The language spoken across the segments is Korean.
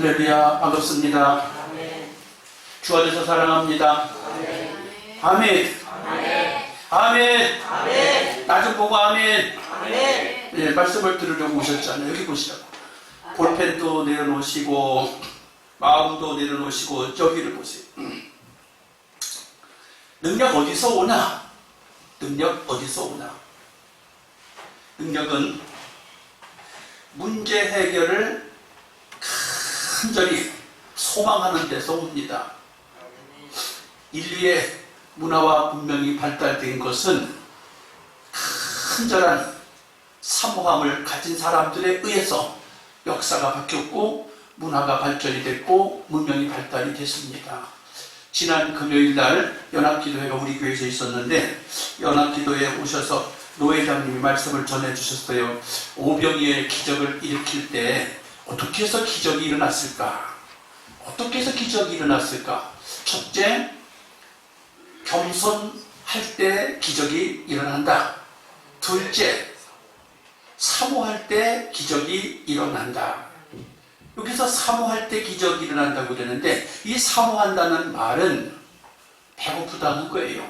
할렐루야, 반갑습니다. 주 안에서 사랑합니다. 아멘. 아멘. 나 좀 보고 아멘. 네, 말씀을 들으려고 오셨잖아요. 여기 보시라고. 볼펜도 내려놓으시고 마음도 내려놓으시고 저기를 보세요. 능력 어디서 오나? 능력 어디서 오나? 능력은 문제 해결을 간절히 소망하는 데서 옵니다. 인류의 문화와 문명이 발달된 것은 간절한 사모함을 가진 사람들에 의해서 역사가 바뀌었고 문화가 발전이 됐고 문명이 발달이 됐습니다. 지난 금요일 날 연합기도회가 우리 교회에서 있었는데 연합기도회에 오셔서 노회장님이 말씀을 전해주셨어요. 오병이의 기적을 일으킬 때 어떻게 해서 기적이 일어났을까? 어떻게 해서 기적이 일어났을까? 첫째, 겸손할 때 기적이 일어난다. 둘째, 사모할 때 기적이 일어난다. 여기서 사모할 때 기적이 일어난다고 그러는데 이 사모한다는 말은 배고프다는 거예요.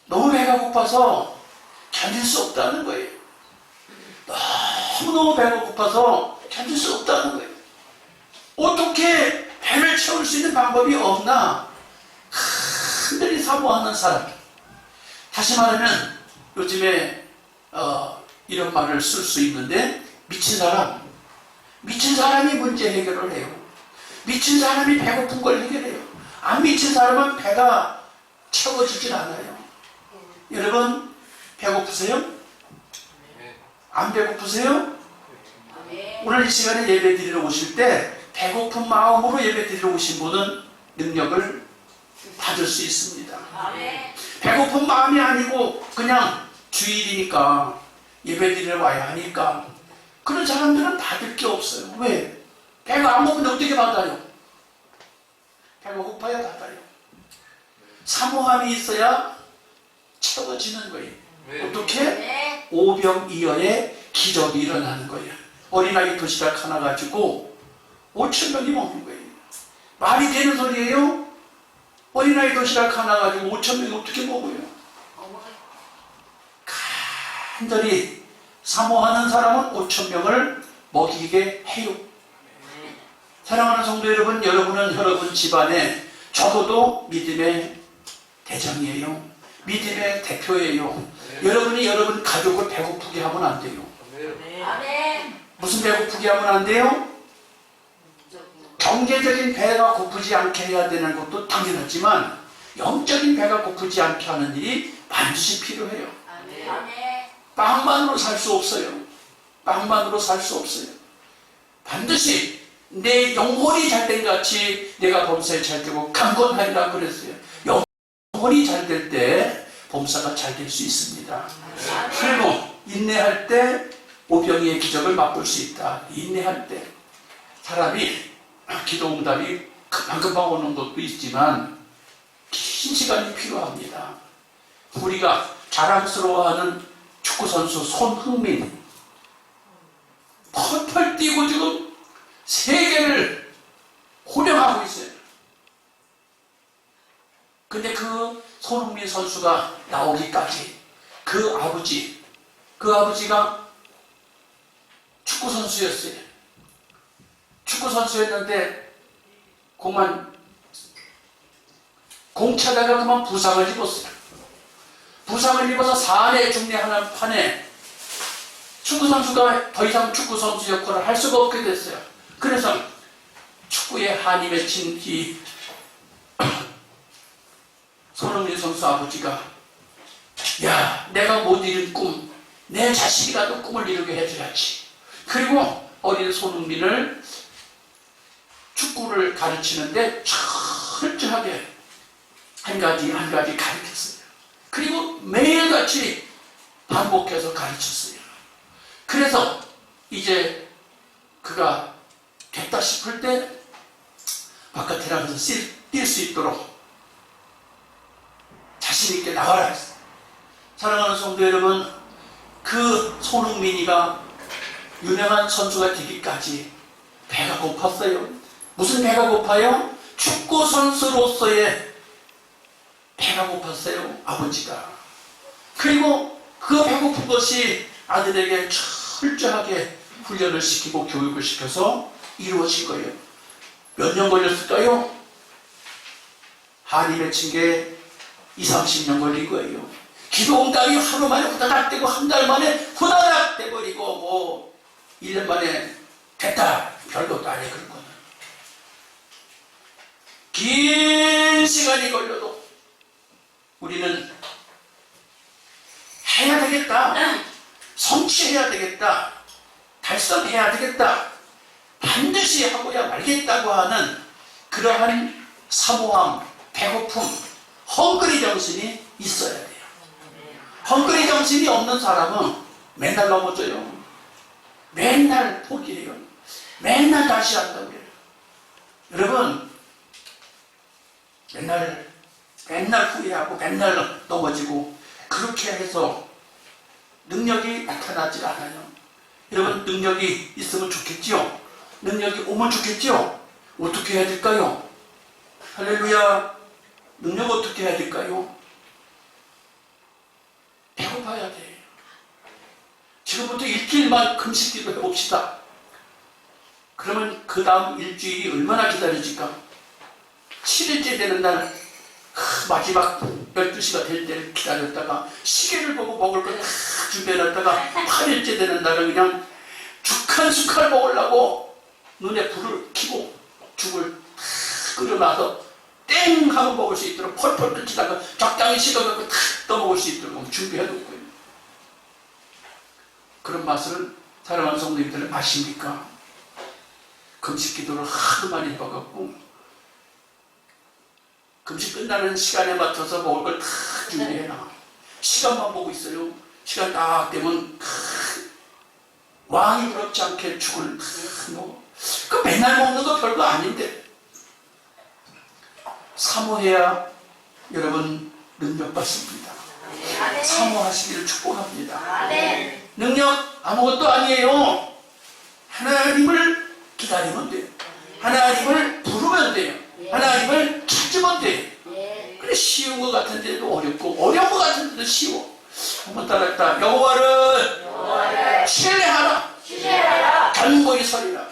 너무 배가 고파서 견딜 수 없다는 거예요. 너무너무 배가 고파서 견딜 수 없다는 거예요. 어떻게 배를 채울 수 있는 방법이 없나? 간절히 사모하는 사람. 다시 말하면 요즘에 이런 말을 쓸 수 있는데 미친 사람. 미친 사람이 문제 해결을 해요. 미친 사람이 배고픈 걸 해결해요. 안 미친 사람은 배가 채워지질 않아요. 여러분 배고프세요? 안 배고프세요? 오늘 이 시간에 예배 드리러 오실 때 배고픈 마음으로 예배 드리러 오신 분은 능력을 받을 수 있습니다. 배고픈 마음이 아니고 그냥 주일이니까 예배 드리러 와야 하니까 그런 사람들은 받을 게 없어요. 왜? 배가 안 고픈데 어떻게 받아요? 배가 고파야 받아요. 사모함이 있어야 채워지는 거예요. 어떻게? 오병이어의 기적이 일어나는 거예요. 어린아이 도시락 하나 가지고 5,000명이 먹는 거예요. 말이 되는 소리예요? 어린아이 도시락 하나 가지고 5,000명이 어떻게 먹어요? 간절히 사모하는 사람은 5,000명을 먹이게 해요. 사랑하는 성도 여러분, 여러분은 여러분 집안에 적어도 믿음의 대장이에요. 믿음의 대표예요. 여러분이 여러분 가족을 배고프게 하면 안 돼요. 무슨 배고프게 하면 안 돼요? 경제적인 배가 고프지 않게 해야 되는 것도 당연하지만 영적인 배가 고프지 않게 하는 일이 반드시 필요해요. 빵만으로 살 수 없어요. 빵만으로 살 수 없어요. 반드시 내 영혼이 잘된 같이 내가 범사에 잘되고 강건하리라 그랬어요. 영혼이 잘될 때 범사가 잘 될 수 있습니다. 그리고 인내할 때 오병이의 기적을 맛볼 수 있다. 인내할 때 사람이 기도 응답이 금방금방 오는 것도 있지만 긴 시간이 필요합니다. 우리가 자랑스러워하는 축구선수 손흥민 펄펄 뛰고 지금 세계를 호령하고 있어요. 근데 그 손흥민 선수가 나오기까지 그 아버지가 축구선수였어요. 축구선수였는데 공 차다가 그만 부상을 입었어요. 부상을 입어서 4회 중례하는 판에 축구선수가 더 이상 축구선수 역할을 할 수가 없게 됐어요. 그래서 축구에 한이 맺힌 이 손흥민 선수 아버지가 야, 내가 못 이룬 꿈, 내 자식이라도 꿈을 이루게 해줘야지. 그리고 어린 손흥민을 축구를 가르치는데 철저하게 한 가지 가르쳤어요. 그리고 매일같이 반복해서 가르쳤어요. 그래서 이제 그가 됐다 싶을 때 바깥에 나가서 뛸 수 있도록 자신 있게 나가라 했어요. 사랑하는 성도 여러분, 그 손흥민이가 유명한 선수가 되기까지 배가 고팠어요. 무슨 배가 고파요? 축구 선수로서의 배가 고팠어요. 아버지가. 그리고 그 배고픈 것이 아들에게 철저하게 훈련을 시키고 교육을 시켜서 이루어진 거예요. 몇 년 걸렸을까요? 한이 맺힌 게 20-30년 걸린 거예요. 기도원 딸이 하루 만에 후다닥 되고 한 달 만에 후다닥 돼버리고 뭐 1년 만에 됐다. 별것도 아니에요. 그런 거는. 긴 시간이 걸려도 우리는 해야 되겠다. 성취해야 되겠다. 달성해야 되겠다. 반드시 하고야 말겠다고 하는 그러한 사모함, 배고픔, 헝그리 정신이 있어야 돼요. 헝그리 정신이 없는 사람은 맨날 넘어져요. 맨날 포기해요. 맨날 다시 한다고 해요. 여러분, 맨날 후회하고 맨날 넘어지고 그렇게 해서 능력이 나타나지 않아요. 여러분, 능력이 있으면 좋겠지요? 능력이 오면 좋겠지요? 어떻게 해야 될까요? 할렐루야. 능력 어떻게 해야 될까요? 배고파야 돼. 지금부터 일주일만 금식기도 해봅시다. 그러면 그 다음 일주일이 얼마나 기다려질까? 7일째 되는 날 마지막 12시가 될 때를 기다렸다가 시계를 보고 먹을 걸 다 준비해놨다가 8일째 되는 날은 그냥 죽 한 숟갈 먹으려고 눈에 불을 켜고 죽을 다 끓여놔서 땡 하고 먹을 수 있도록 펄펄 끓이다가 적당히 식어갖고 탁 떠먹을 수 있도록 준비해놓은 거예요. 그런 맛을 사랑하는 성도님들은 아십니까? 금식 기도를 하도 많이 해봐갖고 금식 끝나는 시간에 맞춰서 먹을 걸 다 준비해놔. 시간만 보고 있어요. 시간 딱 되면 왕이 부럽지 않게 죽을 다 먹어. 그 맨날 먹는 거 별거 아닌데 사모해야 여러분 능력 받습니다. 사모하시기를 축복합니다. 능력 아무것도 아니에요. 하나님을 기다리면 돼요. 하나님을 부르면 돼요. 하나님을 찾으면 돼요. 그래 쉬운 것 같은데도 어렵고 어려운 것 같은데도 쉬워. 한번 따라했다. 여호와를 신뢰하라. 견고히 서리라.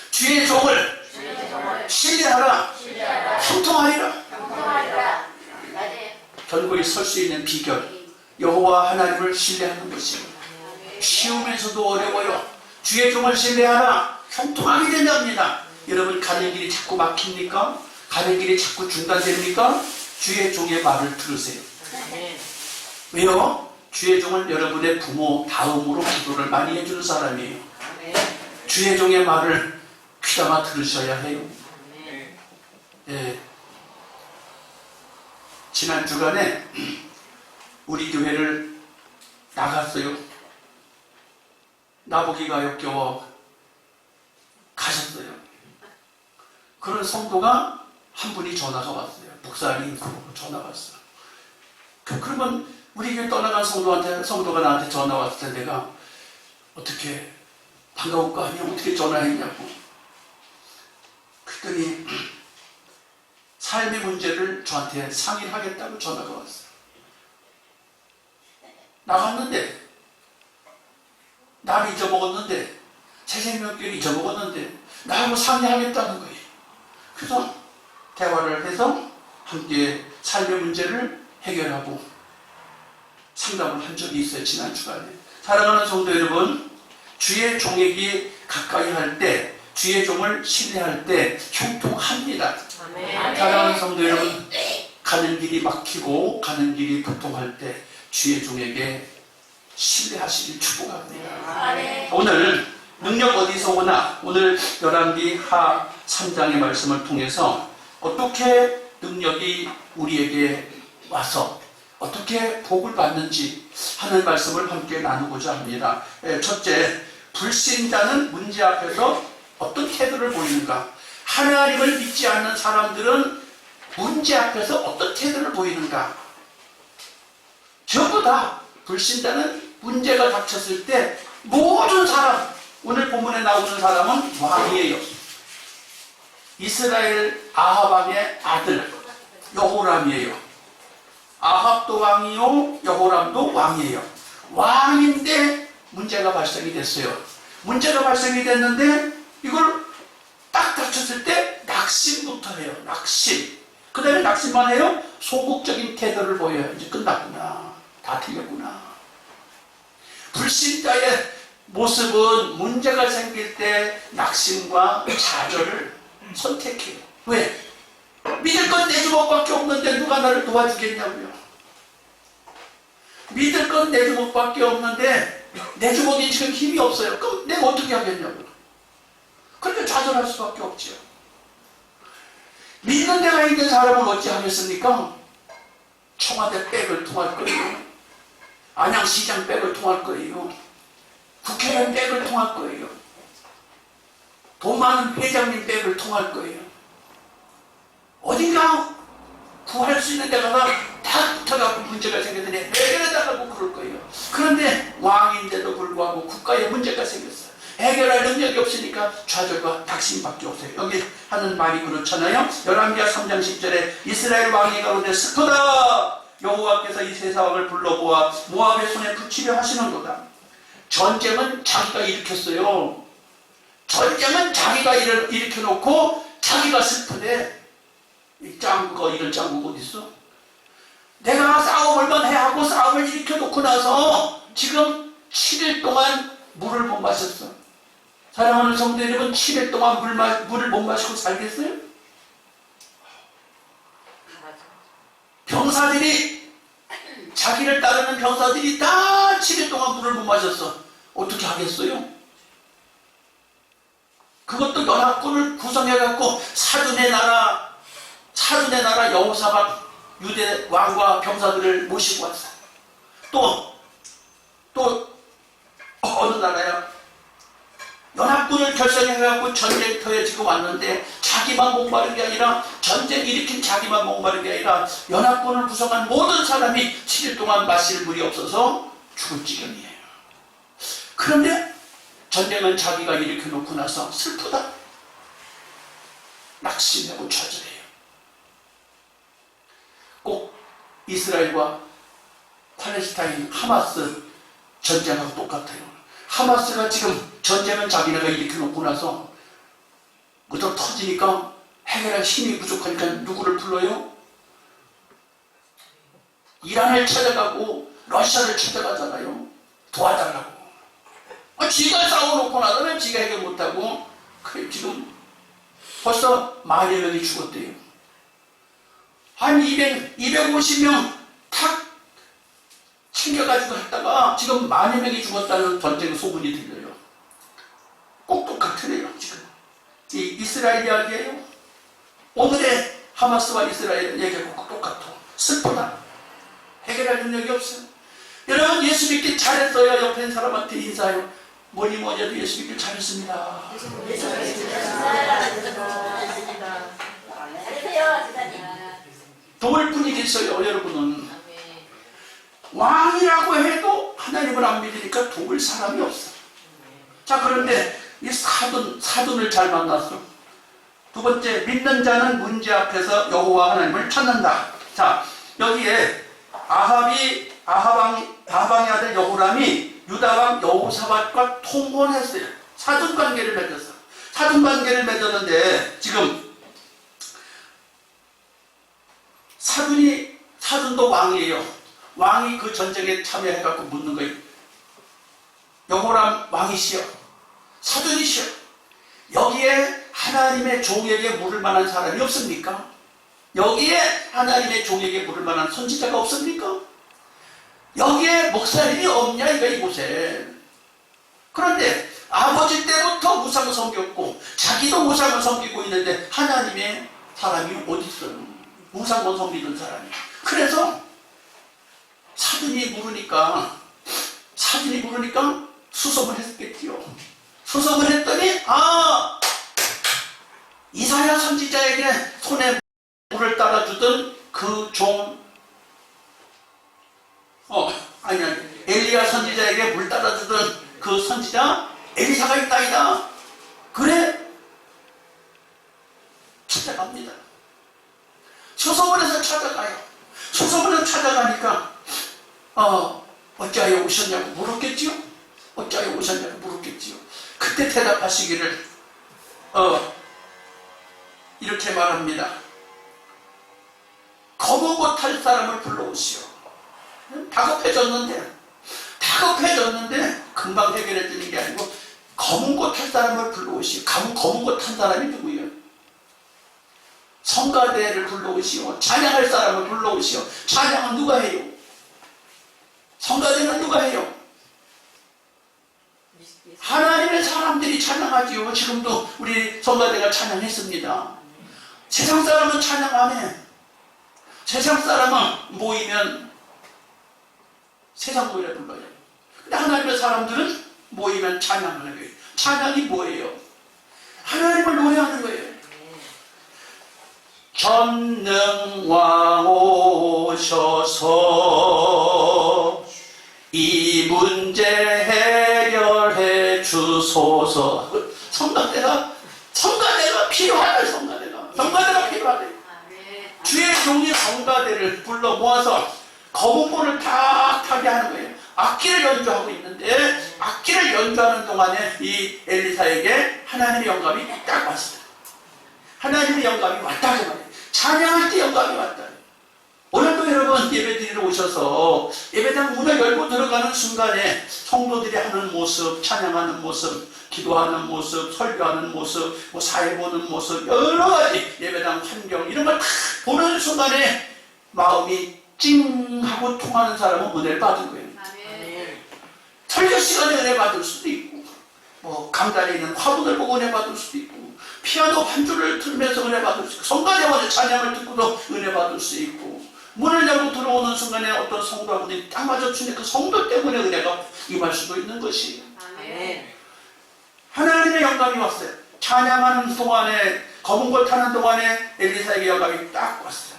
주의 종을 신뢰하라. 형통하리라. 견고히 설 수 있는 비결, 여호와 하나님을 신뢰하는 것입니다. 쉬우면서도 어려워요. 주의 종을 신뢰하라. 형통하게 된답니다. 여러분 가는 길이 자꾸 막힙니까? 가는 길이 자꾸 중단됩니까? 주의 종의 말을 들으세요. 왜요? 주의 종은 여러분의 부모 다음으로 기도를 많이 해주는 사람이에요. 주의 종의 말을 귀담아 들으셔야 해요. 예. 지난 주간에 우리 교회를 나갔어요. 나보기가 역겨워 가셨어요. 그런 성도가 한 분이 전화가 왔어요. 목사님 전화가 왔어요. 그러면 우리 교회 떠나간 성도가 나한테 전화 왔을 때 내가 어떻게 반가울 거 아니야? 어떻게 전화했냐고. 그랬더니 삶의 문제를 저한테 상의하겠다고 전화가 왔어요. 나갔는데 나를 잊어먹었는데 제 생명길을 잊어먹었는데 나하고 상의하겠다는 거예요. 그래서 대화를 해서 함께 삶의 문제를 해결하고 상담을 한 적이 있어요. 지난 주간에. 사랑하는 성도 여러분, 주의 종에게 가까이 할 때, 주의 종을 신뢰할 때 형통합니다. 사랑하는 성도 여러분, 가는 길이 막히고 가는 길이 고통할 때 주의 종에게 신뢰하시길 축복합니다. 오늘 능력 어디서 오나? 오늘 열왕기 하 3장의 말씀을 통해서 어떻게 능력이 우리에게 와서 어떻게 복을 받는지 하는 말씀을 함께 나누고자 합니다. 첫째, 불신자는 문제 앞에서 어떤 태도를 보이는가? 하나님을 믿지 않는 사람들은 문제 앞에서 어떤 태도를 보이는가? 전부 다 불신자는 문제가 닥쳤을 때 모든 사람, 오늘 본문에 나오는 사람은 왕이에요. 이스라엘 아합 왕의 아들 여호람이에요. 아합도 왕이요, 여호람도 왕이에요. 왕인데 문제가 발생이 됐어요. 문제가 발생이 됐는데 이걸 딱 닥쳤을 때 낙심부터 해요. 낙심. 그 다음에 낙심만 해요. 소극적인 태도를 보여요. 이제 끝났구나. 다 틀렸구나. 불신자의 모습은 문제가 생길 때 낙심과 좌절을 선택해요. 왜? 믿을 건 내 주먹밖에 없는데 누가 나를 도와주겠냐고요. 믿을 건 내 주먹밖에 없는데 내 주먹이 지금 힘이 없어요. 그럼 내가 어떻게 하겠냐고요. 그러니까 좌절할 수밖에 없죠. 믿는 데가 있는 사람은 어찌 하겠습니까? 청와대 백을 통할 거예요. 안양시장 백을 통할 거예요. 국회의원 백을 통할 거예요. 돈 많은 회장님 백을 통할 거예요. 어딘가 구할 수 있는 데 가서 다 붙어갖고 문제가 생겼더니 해결해달라고 그럴 거예요. 그런데 왕인데도 불구하고 국가에 문제가 생겼어요. 해결할 능력이 없으니까 좌절과 낙심밖에 없어요. 여기 하는 말이 그렇잖아요. 열왕기하 3장 10절에 이스라엘 왕이 가로되 슬프다. 여호와께서 이 세 사왕을 불러보아 모압의 손에 붙이려 하시는도다. 전쟁은 자기가 일으켰어요. 전쟁은 자기가 일으켜놓고 자기가 슬프대. 이 짱구가 이런 짱구가 어딨어? 내가 싸움을만 해 하고 싸움을 일으켜놓고 나서 지금 7일 동안 물을 못 마셨어. 사랑하는 성도 여러분, 7일 동안 물을 못 마시고 살겠어요? 병사들이, 자기를 따르는 병사들이 다 7일 동안 물을 못 마셨어. 어떻게 하겠어요? 그것도 연합군을 구성해갖고 사돈의 나라 여호사밧 유대 왕과 병사들을 모시고 왔어. 또 어느 나라야? 연합군을 결성해갖고 전쟁터에 지금 왔는데 자기만 목마른 게 아니라 전쟁 일으킨 자기만 목마른 게 아니라 연합군을 구성한 모든 사람이 7일 동안 마실 물이 없어서 죽을 지경이에요. 그런데 전쟁은 자기가 일으켜놓고 나서 슬프다. 낙심하고 좌절해요. 꼭 이스라엘과 팔레스타인 하마스 전쟁하고 똑같아요. 하마스가 지금 전쟁은 자기네가 일으켜놓고 나서 뭐좀 터지니까 해결할 힘이 부족하니까 누구를 불러요? 이란을 찾아가고 러시아를 찾아가잖아요. 도와달라고. 지가 싸워놓고 나서 왜 지가 해결 못하고. 그래, 지금 벌써 10,000여 명이 죽었대요. 한 250명 탁 챙겨가지고 했다가 지금 10,000여 명이 죽었다는 전쟁 소문이 들려요. 꼭 똑같으네요. 지금 이 이스라엘 이야기예요. 오늘의 하마스와 이스라엘 얘기하고 꼭 똑같아. 슬프다. 해결할 능력이 없어요. 여러분, 예수 믿기 잘했어요. 옆에 있는 사람한테 인사해요. 뭐니 해도 예수 믿기 잘했습니다. 도울 뿐이 있어요. 여러분은 왕이라고 해도 하나님을 안 믿으니까 도울 사람이 없어. 자, 그런데 이 사돈을 잘 만났어. 두 번째, 믿는 자는 문제 앞에서 여호와 하나님을 찾는다. 자, 여기에 아합의 아들 여호람이 유다왕 여호사밧과 통혼했어요. 사돈관계를 맺었어. 사돈관계를 맺었는데 지금 사돈도 왕이에요. 왕이 그 전쟁에 참여해갖고 묻는 거예요. 여호람 왕이시여, 사돈이시여, 여기에 하나님의 종에게 물을 만한 사람이 없습니까? 여기에 하나님의 종에게 물을 만한 선지자가 없습니까? 여기에 목사님이 없냐 이거 이곳에. 그런데 아버지 때부터 우상을 섬겼고 자기도 우상을 섬기고 있는데 하나님의 사람이 어디 있어요? 우상을 섬기던 사람이. 그래서 사돈이 물으니까 수송을 했겠지요. 수송을 했더니 이사야 선지자에게 손에 물을 따라주던 그 종, 엘리야 선지자에게 물 따라주던 그 선지자 엘리사가 있나이다. 그래? 찾아갑니다. 서서문에서 찾아가요. 서서문에서 찾아가니까 어찌하여 오셨냐고 물었겠지요? 어찌하여 오셨냐고 물었겠지요? 그때 대답하시기를 이렇게 말합니다. 검은 옷 탈 사람을 불러오시오. 다급해졌는데 금방 해결해 주는 게 아니고 검은 옷 탈 사람을 불러오시오. 검은 옷 탄 사람이 누구예요? 성가대를 불러오시오. 찬양할 사람을 불러오시오. 찬양은 누가 해요? 성가대는 누가 해요? 하나님의 사람들이 찬양하지요. 지금도 우리 성가대가 찬양했습니다. 세상 사람은 찬양 안 해. 세상 사람은 모이면 세상 노래 불러요. 근데 하나님의 사람들은 모이면 찬양하는 거예요. 찬양이 뭐예요? 하나님을 노래하는 거예요. 전능왕 오셔서 이 문제 해결해 주소서. 성가대가 필요하다. 성가대가 필요하다. 주의 종이 성가대를 불러 모아서 검은 문을 탁 타게 하는 거예요. 악기를 연주하고 있는데 악기를 연주하는 동안에 이 엘리사에게 하나님의 영감이 딱 왔어요. 하나님의 영감이 왔다 그 말이에요. 찬양할 때 영감이 왔다. 오늘도 여러분 예배드리러 오셔서 예배당 문을 열고 들어가는 순간에 성도들이 하는 모습, 찬양하는 모습, 기도하는 모습, 설교하는 모습, 사회 보는 모습, 여러 가지 예배당 환경 이런 걸 다 보는 순간에 마음이 찡하고 통하는 사람은 은혜를 받은 거예요. 설교 시간에 은혜 받을 수도 있고, 강단에 있는 화분을 보고 은혜 받을 수도 있고, 피아노 반주를 들으면서 은혜 받을 수 있고, 성가대와의 찬양을 듣고도 은혜 받을 수 있고, 문을 열고 들어오는 순간에 어떤 성도분이 딱 맞아주니 그 성도 때문에 은혜가 임할 수도 있는 것이에요. 하나님의 영감이 왔어요. 찬양하는 동안에, 검은 걸 타는 동안에 엘리사에게 영감이 딱 왔어요.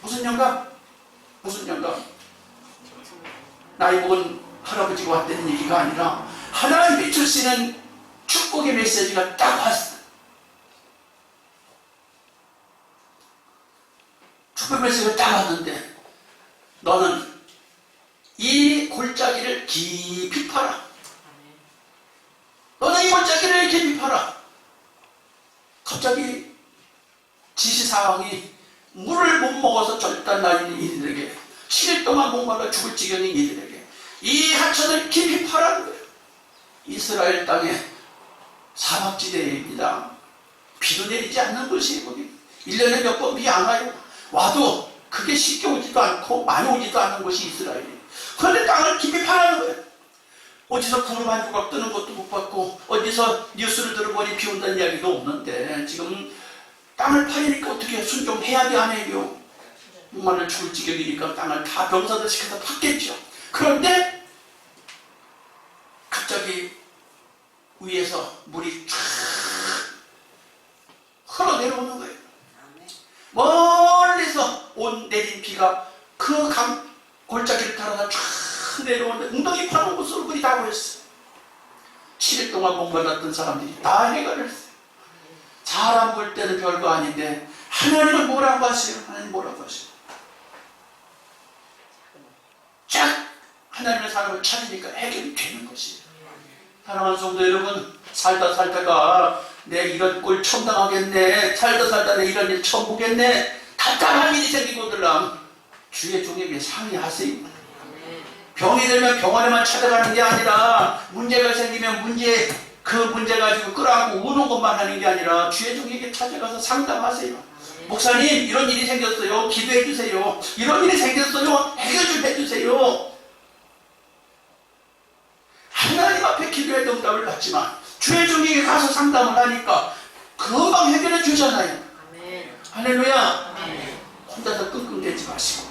무슨 영감? 나이 먹은 할아버지가 왔다는 얘기가 아니라 하나님이 주시는 축복의 메시지가 딱 왔어요. 축복 메시지가 딱 왔는데 너는 이 골짜기를 깊이 파라. 너는 이 골짜기를 깊이 파라. 갑자기 지시사항이 물을 못 먹어서 절단나는 이들에게 7일 동안 목말라 죽을 지경인 이들에게 이 하천을 깊이 파라는 거예요. 이스라엘 땅의 사막지대입니다. 비도 내리지 않는 곳이에요. 거기 1년에 몇 번 비 안 와요. 와도 그게 쉽게 오지도 않고 많이 오지도 않는 곳이 이스라엘이에요. 그런데 땅을 깊이 파라는 거예요. 어디서 구름 한 조각 뜨는 것도 못 봤고 어디서 뉴스를 들어보니 비 온다는 이야기도 없는데 지금 땅을 파니까 어떻게 순종해야 돼 안 해요? 목말라 죽을 지경이니까 땅을 다 병사들 시켜서 팠겠죠. 그런데 갑자기 위에서 물이 쫙 흘러내려오는 거예요. 멀리서 내린 비가 그 골짜기를 따라서 쫙 내려오는데 웅덩이 파는 곳으로 물이 다 버렸어요. 7일 동안 목말랐던 사람들이 다 해결을 했어요. 사람 볼 때는 별거 아닌데 하나님은 뭐라고 하세요? 하나님 뭐라고 하세요? 쫙 하나님의 사람을 찾으니까 해결이 되는 것이에요. 사랑하는 성도 여러분, 살다가 내 이런 꼴 처음 당하겠네, 살다 내 이런 일 처음 보겠네, 답답한 일이 생기고들랑 주의 종에게 상의하세요. 병이 들면 병원에만 찾아가는 게 아니라 문제가 생기면 그 문제 가지고 끌어안고 우는 것만 하는 게 아니라 주의 종에게 찾아가서 상담하세요. 목사님 이런 일이 생겼어요. 기도해 주세요. 이런 일이 생겼어요. 해결 좀 해주세요. 하나님 앞에 기도의 응답을 받지만 주의 종에게 가서 상담을 하니까 금방 해결해 주잖아요. 할렐루야. 혼자서 끙끙대지 마시고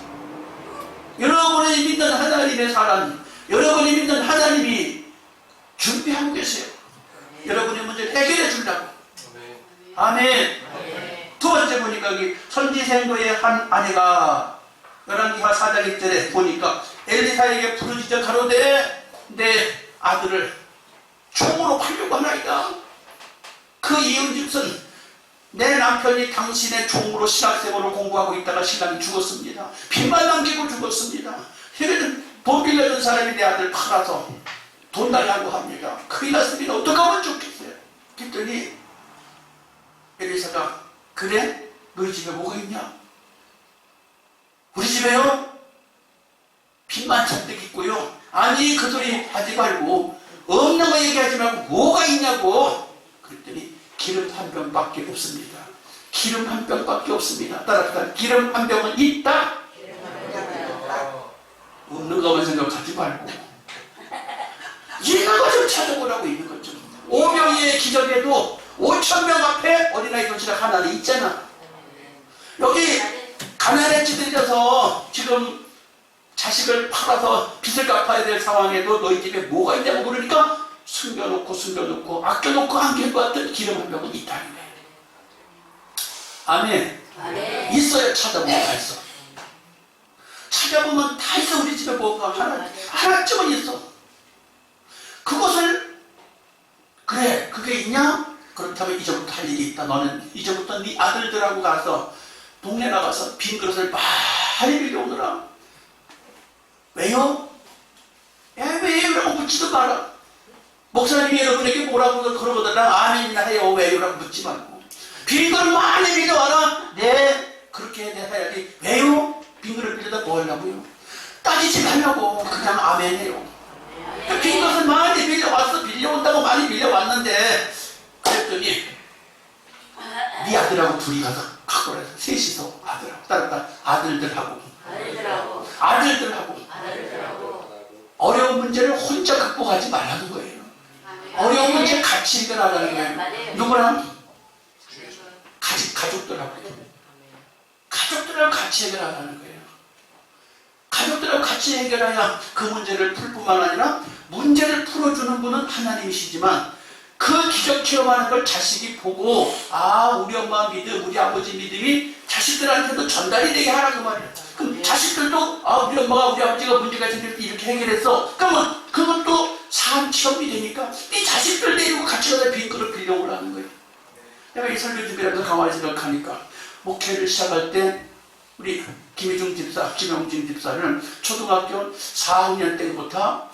여러분이 믿는 하나님의 사람, 여러분이 믿는 하나님이 준비하고 계세요. 여러분의 문제를 해결해 주려고. 아멘. 두 번째 보니까 여기 선지생도의 한 아내가 열왕기하 4장 1절에 보니까 엘리사에게 부르짖어 가로되 내 아들을 총으로 팔려고 하나이다. 그 이혼 집은 내 남편이 당신의 종으로 신학생활을 공부하고 있다가 신랑이 죽었습니다. 빚만 남기고 죽었습니다. 돈 빌려준 사람이 내 아들 팔아서 돈 달라고 합니다. 큰일 났습니다. 어떻게 하면 좋겠어요? 그랬더니 엘리사가 그래? 너희 집에 뭐가 있냐? 우리 집에요? 빚만 잔뜩 있고요. 아니 그 소리 하지 말고 없는 거 얘기하지 말고 뭐가 있냐고. 그랬더니 기름 한 병밖에 없습니다. 기름 한 병밖에 없습니다. 따라서 기름 한 병은 있다. 없는 것만 생각하지 말고 있는 것 좀 찾아보라고. 있는 것 좀. 오병이의 기적에도 5,000명 앞에 어린아이 도시락 하나는 있잖아. 여기 가난에 찌들려서 지금 자식을 팔아서 빚을 갚아야 될 상황에도 너희 집에 뭐가 있냐고 물으니까 숨겨놓고 아껴놓고 안겨봤던 기름 한 병은 있다는 거예요. 아멘. 아멘. 있어야 찾아보면 다 있어. 찾아보면 다 있어. 우리 집에 뭐가 하나쯤은 있어. 그것을 그래 그게 있냐? 그렇다면 이제부터 할 일이 있다. 너는 이제부터 네 아들들하고 가서 동네 나가서 빈 그릇을 많이 빌려오느라. 왜요? 왜요라고 묻지도 마라. 목사님이 여러분에게 뭐라고 그러거든요. 아멘이나 해요. 왜요라고 묻지 말고 빈 그릇 많이 빌려와라. 네 그렇게 해야지. 왜요? 빈 그릇 빌려다 뭐 하려고요? 따지지 말라고. 그냥 아멘해요. 빈 그릇을 많이 빌려왔어. 빌려온다고 많이 빌려왔는데 그랬더니 네 아들하고 둘이 가서 갖고 와서 셋이서 아들하고 아들들하고 어려운 문제를 혼자 극복하지 말라는 거예요. 어려운 문제 같이 해결하라는 거예요. 누구랑? 가족들하고 같이 해결하라는 거예요. 가족들하고 같이 해결해야 그 문제를 풀 뿐만 아니라 문제를 풀어주는 분은 하나님이시지만 그 기적 체험하는 걸 자식이 보고 우리 엄마 믿음, 우리 아버지 믿음이 자식들한테도 전달이 되게 하라 그 말이에요. 그럼 자식들도 우리 엄마가 우리 아버지가 문제가 생길 때 이렇게 해결했어. 그러면 그것도 삶 체험이 되니까 이 자식들 데리고 같이 가서 빈 그릇 빌려오라는 거예요. 내가 이 설교 준비하면서 가만히 생각하니까 목회를 시작할 때 우리 김희중 집사, 김영진 집사는 초등학교 4학년 때부터인가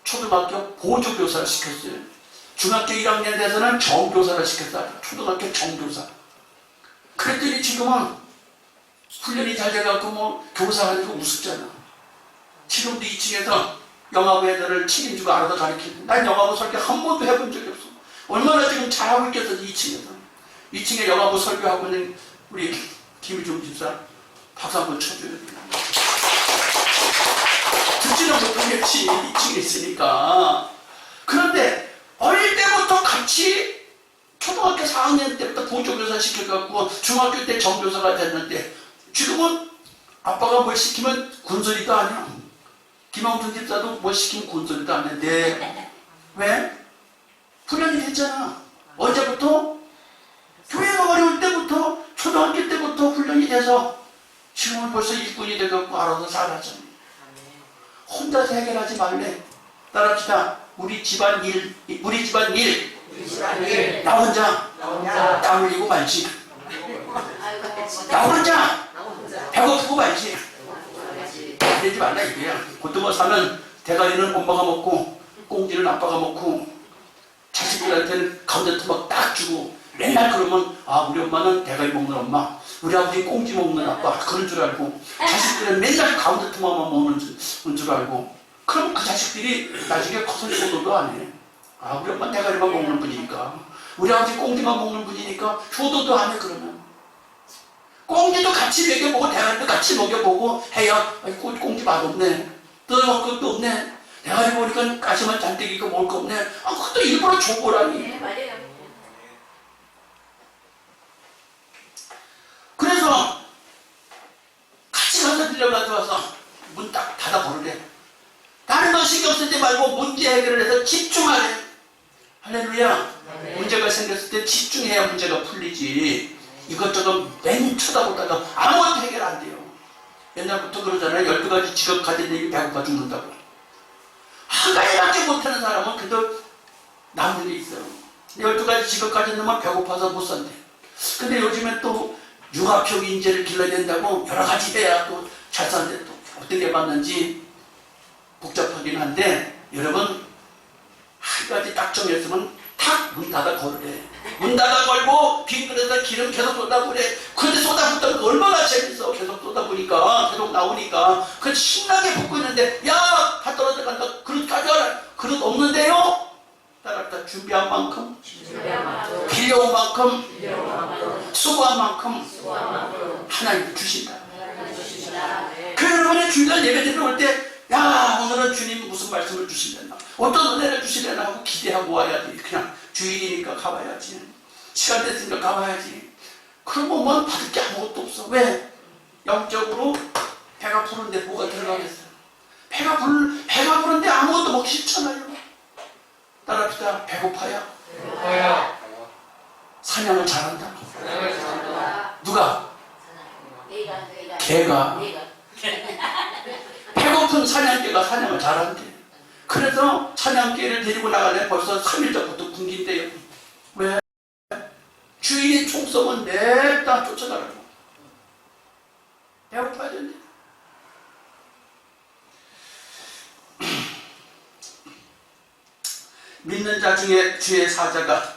초등학교 보조교사를 시켰어요. 중학교 1학년 돼서는 정교사를 시켰어요. 초등학교 정교사. 그랬더니 지금은 훈련이 잘 돼갖고 뭐 교사하니까 우습잖아. 지금도 2층에서 영화부 애들을 책임지고 알아서 가르치고. 난 영화부 설교 한 번도 해본 적이 없어. 얼마나 지금 잘하고 있겠어 2층에서. 2층에 영화부 설교하고 있는 우리 김희중 집사 박수 한번 쳐줘야 돼. 듣지는 못하겠지. 2층에 있으니까. 그런데 어릴 때부터 같이 초등학교 4학년 때부터 보조교사 시켜갖고 중학교 때 정교사가 됐는데 지금은 아빠가 뭘 시키면 군소리도 아니야. 김영준 집사도 뭘 시키면 군소리도 안 해. 네. 왜? 훈련이 됐잖아. 언제부터? 교회가 어려울 때부터 초등학교 때부터 훈련이 돼서 지금은 벌써 일꾼이 돼갖고 알아서 살았잖아. 혼자서 해결하지 말래. 따라합시다. 우리 집안 일. 나 혼자 땀 흘리고 말지. 나 혼자 배고프고 말지. 그러지 말라 이거야. 고등어 사면 대가리는 엄마가 먹고 꽁지는 아빠가 먹고 자식들한테는 가운데 토막 딱 주고 맨날 그러면 우리 엄마는 대가리 먹는 엄마, 우리 아버지 꽁지 먹는 아빠 그런 줄 알고 자식들은 맨날 가운데 토막만 먹는 줄 알고 그럼 그 자식들이 나중에 커서 효도도 안 해. 우리 엄마 대가리만 먹는 분이니까 우리 아버지 꽁지만 먹는 분이니까 효도도 안 해. 그러면 꽁지도 같이 먹여보고 대가리도 같이 먹여보고 해야 꽁지 맛없네. 뜯어먹을 것도 없네. 대가리 보니까 가시만 잔뜩 있고 먹을 거 없네. 그것도 일부러 줘보라니. 네, 맞아요. 그래서 같이 가서 들려가져와서 문 딱 닫아버리래. 다른 거 신경 쓰지 말고 문제 해결을 해서 집중하래. 할렐루야. 네. 문제가 생겼을 때 집중해야 문제가 풀리지. 이것저것 맨 쳐다보다가 아무것도 해결 안 돼요. 옛날부터 그러잖아요. 12가지 직업 가진 얘기 배고파 죽는다고. 한 가지밖에 못하는 사람은 그래도 남는 게 있어요. 12가지 직업까지 넣으면 배고파서 못 산대. 근데 요즘엔 또 융합형 인재를 길러야 된다고 여러 가지 해야 또 잘 사는데 또 어떻게 받는지 복잡하긴 한데, 여러분 한 가지 딱 정했으면 탁 문 닫아 걸으래. 문 닫아 걸고 빈 그릇에 기름 계속 쏟아부으래. 근데 쏟아붓다가 얼마나 재밌어. 계속 쏟아부으니까 계속 나오니까 그 신나게 붓고 있는데, 야 다 떨어져 간다. 그릇 가져와라. 그릇 없는데요? 따라다 준비한 만큼, 빌려온 만큼, 수고한 만큼 하나님 주신다. 그 여러분의 주일날 예배 드리러 올 때, 야 오늘은 주님 무슨 말씀을 주시려나, 어떤 은혜를 주시려나 하고 기대하고 와야지. 그냥 주일이니까 가봐야지, 시간 됐으니까 가봐야지. 그러면 뭐 받을 게 아무것도 없어. 왜? 영적으로 배가 부른데 뭐가 들어가겠어요? 배가 부른데 아무것도 먹기 싫잖아요. 따라합시다. 배고파야 사냥을 잘한다. 누가? 개가. 배고픈 사냥개가 사냥을 잘한대. 그래서 사냥개를 데리고 나가려면 벌써 3일 전부터 굶긴대요. 왜? 주인이 총 쏘면 냅다 쫓아가라고. 배고파야 된대. 믿는 자 중에 주의 사자가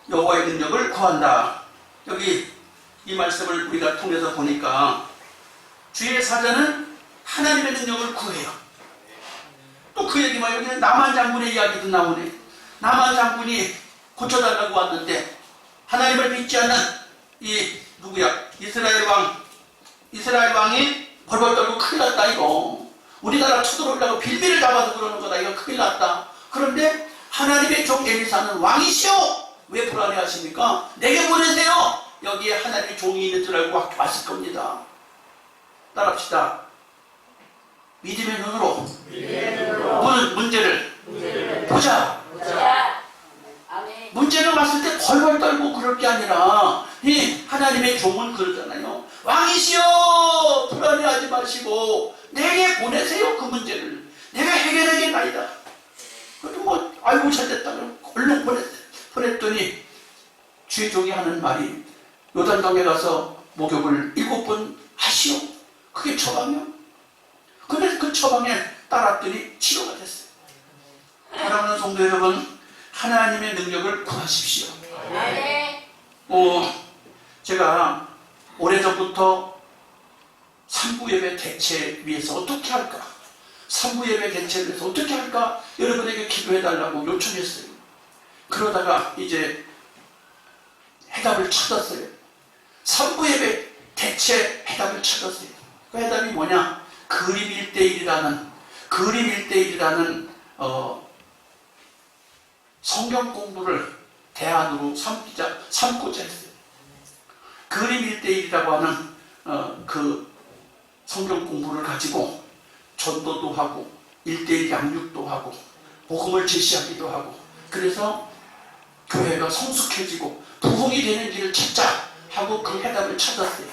여호와의 능력을 구한다. 여기 이 말씀을 우리가 통해서 보니까 주의 사자는 하나님의 능력을 구해요. 또 그 얘기만, 여기 나만 장군의 이야기도 나오네. 나만 장군이 고쳐달라고 왔는데 하나님을 믿지 않는 이 누구야? 이스라엘 왕이 벌벌 떨고 큰일 났다 이거. 우리나라 쳐들어오려고 빌미를 잡아서 그러는 거다. 이거 큰일 났다. 그런데 하나님의 종 엘리사는 왕이시오. 왜 불안해하십니까? 내게 보내세요. 여기에 하나님의 종이 있는 줄 알고 왔을 겁니다. 따라합시다. 믿음의 눈으로 문제를 보자. 문제를 봤을 때 벌벌 떨고 그럴 게 아니라, 이 하나님의 종은 그러잖아요. 왕이시여 불안해하지 마시고 내게 보내세요. 그 문제를 내가 해결하겠나이다. 그래도 뭐 아이고 잘됐다 그럼 얼른 보냈더니 주의 종이 하는 말이, 요단강에 가서 목욕을 7번 하시오. 그게 처방이요. 근데 그 처방에 따랐더니 치료가 됐어요. 사랑하는 성도 여러분, 하나님의 능력을 구하십시오. 제가 오래전부터 산부예배 대체 위해서 어떻게 할까, 산부예배 대체를 위해서 어떻게 할까 여러분에게 기도해달라고 요청했어요. 그러다가 이제 해답을 찾았어요. 산부예배 대체 해답을 찾았어요. 그 해답이 뭐냐? 그림 1대1이라는 성경 공부를 대안으로 삼고자 했어요. 그림 1대1이라고 하는 그 성경 공부를 가지고 전도도 하고 1대1 양육도 하고 복음을 제시하기도 하고, 그래서 교회가 성숙해지고 부흥이 되는 길을 찾자 하고 그 해답을 찾았어요.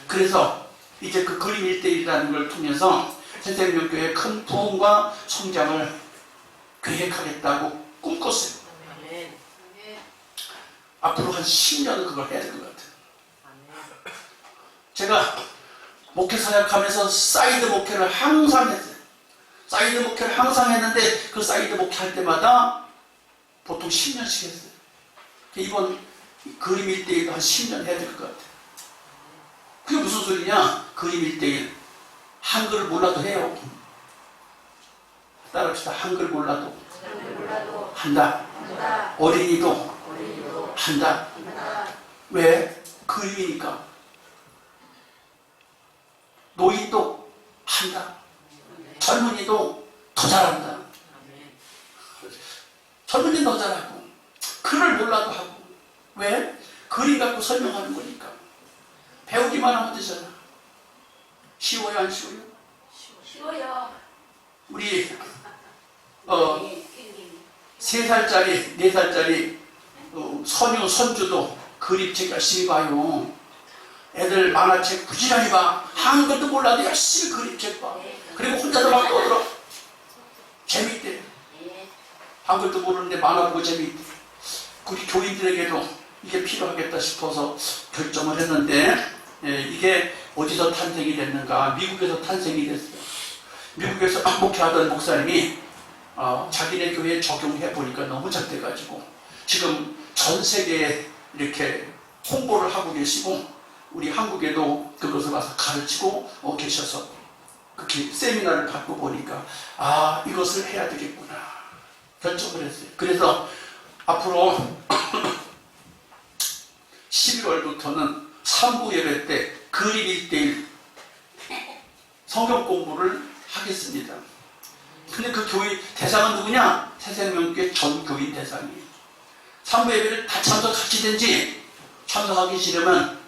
그래서 이제 그 그림 1대1이라는 걸 통해서 새생명교회의 큰 부흥과 성장을 계획하겠다고 꿈꿨어요. 앞으로 한 10년은 그걸 해야 될 것 같아요. 제가 목회 사역하면서 사이드 목회를 항상 했어요. 사이드 목회를 항상 했는데 그 사이드 목회할 때마다 보통 10년씩 했어요. 이번 그림 1대1도 한 10년 해야 될 것 같아요. 그게 무슨 소리냐? 그림 1대1 한글을 몰라도 해요. 따라합시다. 한글 몰라도 한다. 어린이도 한다. 왜? 그림이니까. 노인도 한다. 젊은이도 더 잘한다. 젊은이는 더 잘하고 글을 몰라도 하고. 왜? 그림 갖고 설명하는 거니까. 배우기만 하면 되잖아. 쉬워요, 안 쉬워요? 쉬워요. 우리 3살짜리, 4살짜리 선유, 선주도 그림책 열심히 봐요. 애들 만화책 부지런히 봐. 한글도 몰라도 열심히 그림책 봐. 그리고 혼자서 막 떠들어. 재밌대. 아무것도 모르는데 만화 보고 재미있대. 우리 교인들에게도 이게 필요하겠다 싶어서 결정을 했는데, 이게 어디서 탄생이 됐는가? 미국에서 탄생이 됐어요. 미국에서 목회하던 목사님이 자기네 교회에 적용해 보니까 너무 잘 돼가지고 지금 전 세계에 이렇게 홍보를 하고 계시고, 우리 한국에도 그것을 와서 가르치고 계셔서 그렇게 세미나를 받고 보니까 이것을 해야 되겠구나 결정을 했어요. 그래서 앞으로 11월부터는 3부 예배 때 그림 1대1 성경 공부를 하겠습니다. 근데 그 교회 대상은 누구냐? 새생명교회 전 교인 대상이에요. 3부 예배를 다 참석하시든지 참석하기 싫으면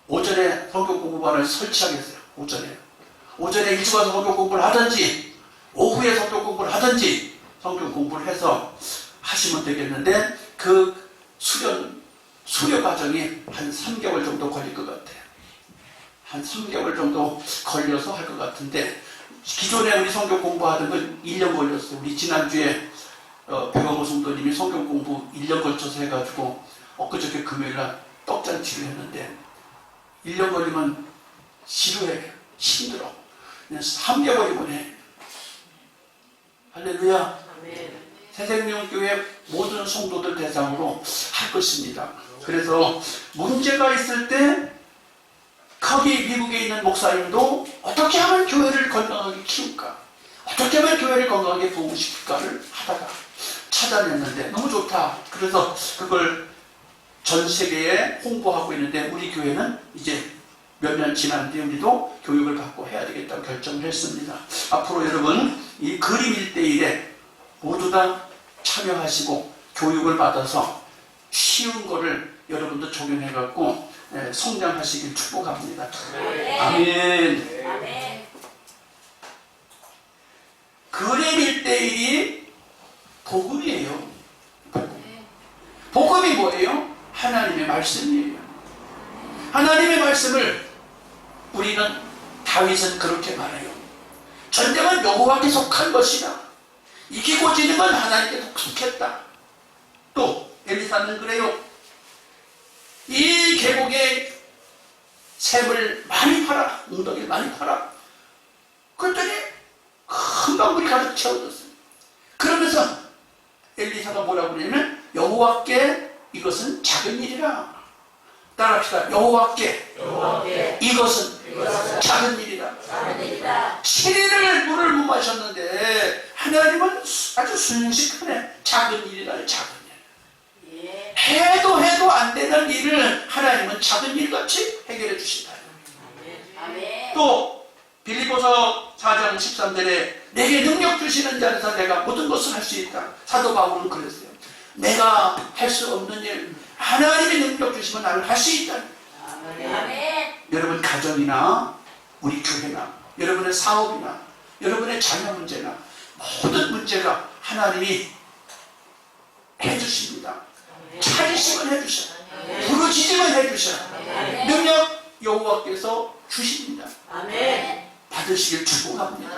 오전에 성경 공부반을 설치하겠어요. 오전에 일찍 와서 성경 공부를 하든지 오후에 성경 공부를 하든지 성경 공부를 해서 하시면 되겠는데, 그 수료 과정이 한 3개월 정도 걸릴 것 같아요. 한 3개월 정도 걸려서 할 것 같은데, 기존에 우리 성경 공부하던 건 1년 걸렸어요. 우리 지난주에 백원호 성도님이 성경 공부 1년 걸쳐서 해가지고 엊그저께 금요일날 떡잔치를 했는데, 1년 걸리면 지루해, 힘들어. 그냥 3개월이면 해. 할렐루야. 새생명교회 모든 성도들 대상으로 할 것입니다. 그래서 문제가 있을 때 거기 미국에 있는 목사님도 어떻게 하면 교회를 건강하게 키울까, 어떻게 하면 교회를 건강하게 부흥시킬까를 하다가 찾아냈는데 너무 좋다. 그래서 그걸 전 세계에 홍보하고 있는데, 우리 교회는 이제 몇 년 지난 뒤에 우리도 교육을 받고 해야 되겠다고 결정을 했습니다. 앞으로 여러분 이 그림 1대1에 모두 다 참여하시고 교육을 받아서 쉬운 거를 여러분도 적용해갖고 성장하시길 축복합니다. 아멘. 아멘. 그림 1대1이 복음이에요. 복음이 뭐예요? 하나님의 말씀이에요. 하나님의 말씀을 우리는, 다윗은 그렇게 말해요. 전쟁은 여호와께 속한 것이다. 이기고 지는 건 하나님께 속했다. 또 엘리사는 그래요. 이 계곡에 샘을 많이 팔아, 웅덩이를 많이 팔아. 그랬더니 금방 물이 가득 채워졌어요. 그러면서 엘리사가 뭐라고 그러냐면, 여호와께 이것은 작은 일이라. 따라합시다. 여호와께 이것은 작은 일이다. 7일을 물을 못 마셨는데 하나님은 아주 순식간에 작은 일이다. 작은 일. 해도 안 되는 일을 하나님은 작은 일같이 해결해 주신다. 또 빌립보서 4장 13절에 내게 능력 주시는 자에서 내가 모든 것을 할 수 있다. 사도 바울은 그랬어요. 내가 할 수 없는 일, 하나님의 능력 주시면 나를 할 수 있다. 여러분 가정이나 우리 교회나 여러분의 사업이나 여러분의 자녀 문제나 모든 문제가 하나님이 해주십니다. 찾으시면 해주셔, 부르짖으면 해주셔. 능력 여호와께서 주십니다. 받으시길 축복합니다.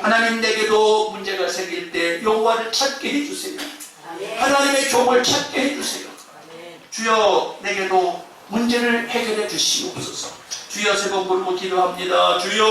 하나님, 내게도 문제가 생길 때 여호와를 찾게 해주세요. 하나님의 종을 찾게 해주세요. 주여, 내게도 문제를 해결해 주시옵소서. 주여, 세 번 부르고 기도합니다. 주여.